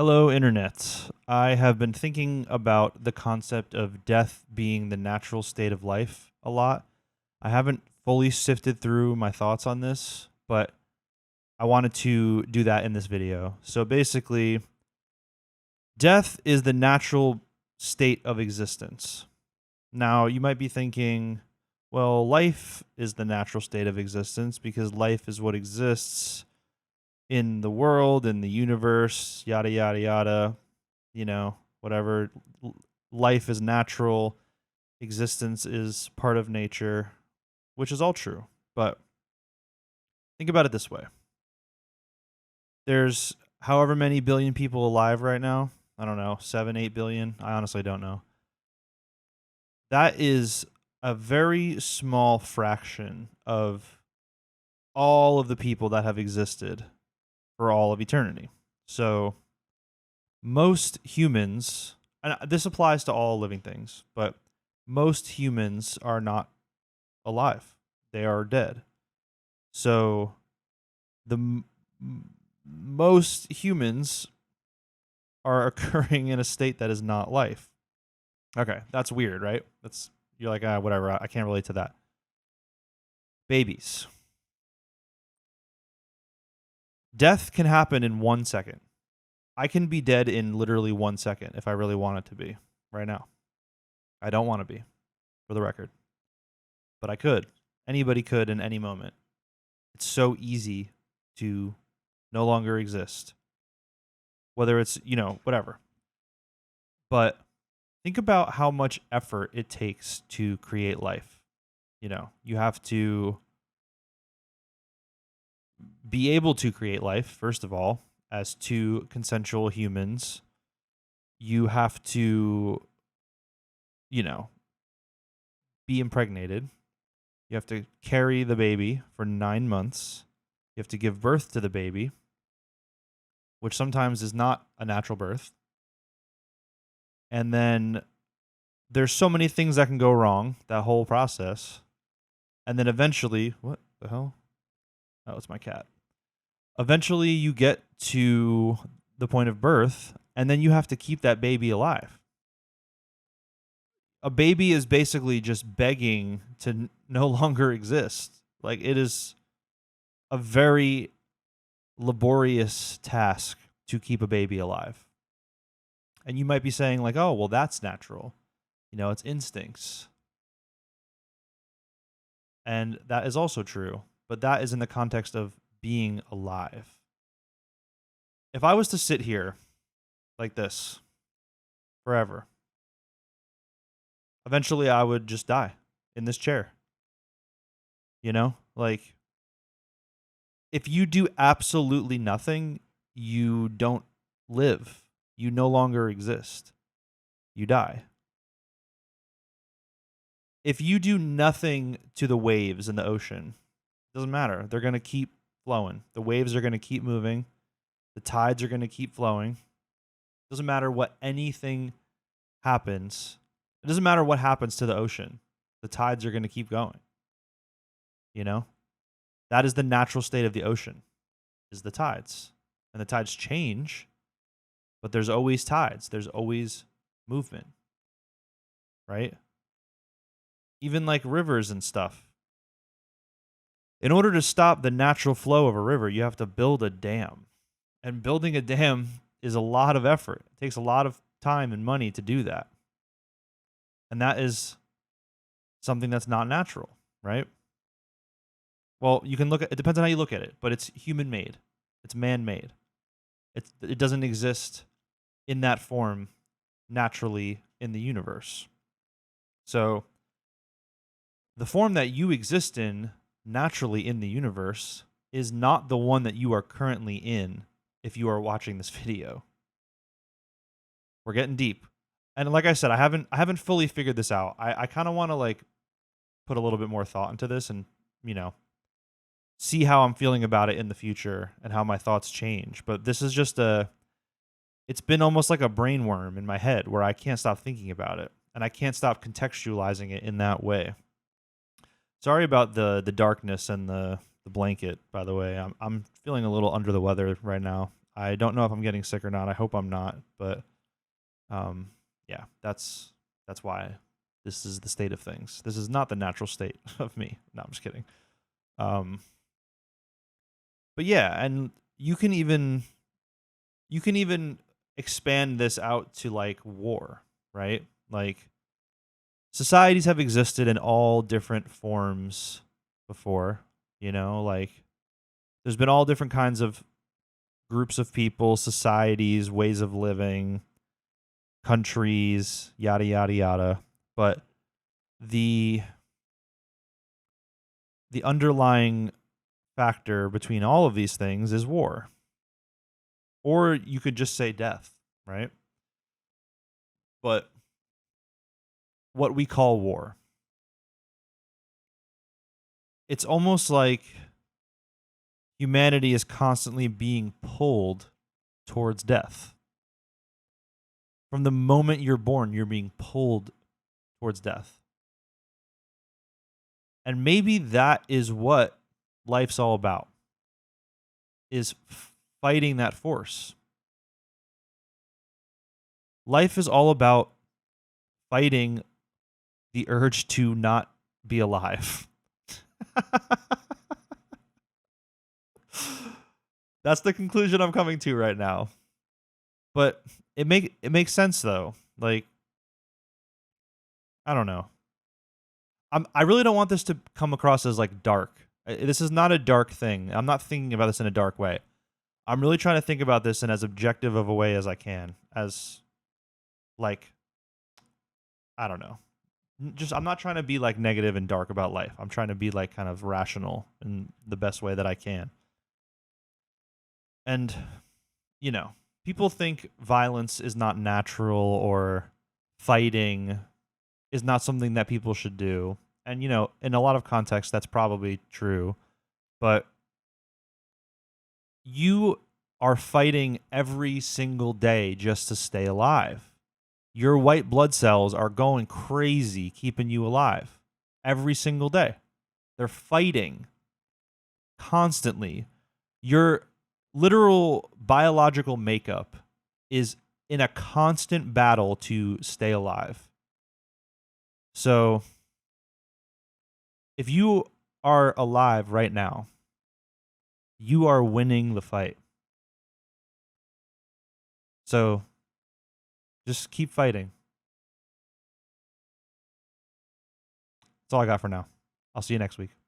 Hello, Internet. I have been thinking about the concept of death being the natural state of life a lot. I haven't fully sifted through my thoughts on this, but I wanted to do that in this video. So basically, death is the natural state of existence. Now, you might be thinking, well, life is the natural state of existence because life is what exists in the world, in the universe, yada, yada, yada, whatever. Life is natural, existence is part of nature, which is all true. But think about it this way: there's however many billion people alive right now. I don't know, 7, 8 billion. I honestly don't know. That is a very small fraction of all of the people that have existed for all of eternity. So most humans, and this applies to all living things, but most humans are not alive. They are dead. So most humans are occurring in a state that is not life. Okay, that's weird, right? You're like, whatever, I can't relate to that. Babies. Death can happen in 1 second. I can be dead in literally 1 second if I really want it to be right now. I don't want to be, for the record. But I could. Anybody could in any moment. It's so easy to no longer exist. Whether it's, whatever. But think about how much effort it takes to create life. You have to be able to create life, first of all, as two consensual humans. You have to, be impregnated. You have to carry the baby for 9 months. You have to give birth to the baby, which sometimes is not a natural birth. And then there's so many things that can go wrong, that whole process. And then eventually, what the hell? Oh, it's my cat. Eventually you get to the point of birth, and then you have to keep that baby alive. A baby is basically just begging to no longer exist. Like, it is a very laborious task to keep a baby alive. And you might be saying, like, oh, well, that's natural. It's instincts. And that is also true. But that is in the context of being alive. If I was to sit here like this forever, eventually I would just die in this chair. Like, if you do absolutely nothing, you don't live. You no longer exist. You die. If you do nothing to the waves in the ocean, it doesn't matter. They're going to keep flowing. The waves are going to keep moving. The tides are going to keep flowing. It doesn't matter what anything happens. It doesn't matter what happens to the ocean. The tides are going to keep going. That is the natural state of the ocean, is the tides. And the tides change, but there's always tides. There's always movement, right? Even like rivers and stuff. In order to stop the natural flow of a river, you have to build a dam. And building a dam is a lot of effort. It takes a lot of time and money to do that. And that is something that's not natural, right? Well, you can look at it, depends on how you look at it, but it's human made. It's man made. It doesn't exist in that form naturally in the universe. So the form that you exist in naturally in the universe is not the one that you are currently in if you are watching this video. We're getting deep. And like I said, I haven't fully figured this out. I kind of want to like put a little bit more thought into this and, see how I'm feeling about it in the future and how my thoughts change. But this is just it's been almost like a brain worm in my head where I can't stop thinking about it and I can't stop contextualizing it in that way. Sorry about the darkness and the blanket, by the way. I'm feeling a little under the weather right now. I don't know if I'm getting sick or not. I hope I'm not, but yeah, that's why this is the state of things. This is not the natural state of me. No, I'm just kidding. Um, but yeah, and you can even expand this out to like war, right? Like societies have existed in all different forms before, like there's been all different kinds of groups of people, societies, ways of living, countries, yada yada yada. But the the underlying factor between all of these things is war. Or you could just say death, right? But what we call war, it's almost like humanity is constantly being pulled towards death. From the moment you're born, you're being pulled towards death. And maybe that is what life's all about, is fighting that force. Life is all about fighting the urge to not be alive. That's the conclusion I'm coming to right now. But it makes sense though. Like, I don't know. I really don't want this to come across as like dark. This is not a dark thing. I'm not thinking about this in a dark way. I'm really trying to think about this in as objective of a way as I can. As like, I don't know. Just I'm not trying to be like negative and dark about life. I'm trying to be like kind of rational in the best way that I can. And people think violence is not natural or fighting is not something that people should do. And in a lot of contexts that's probably true, but you are fighting every single day just to stay alive. Your white blood cells are going crazy keeping you alive every single day. They're fighting constantly. Your literal biological makeup is in a constant battle to stay alive. So if you are alive right now, you are winning the fight. So just keep fighting. That's all I got for now. I'll see you next week.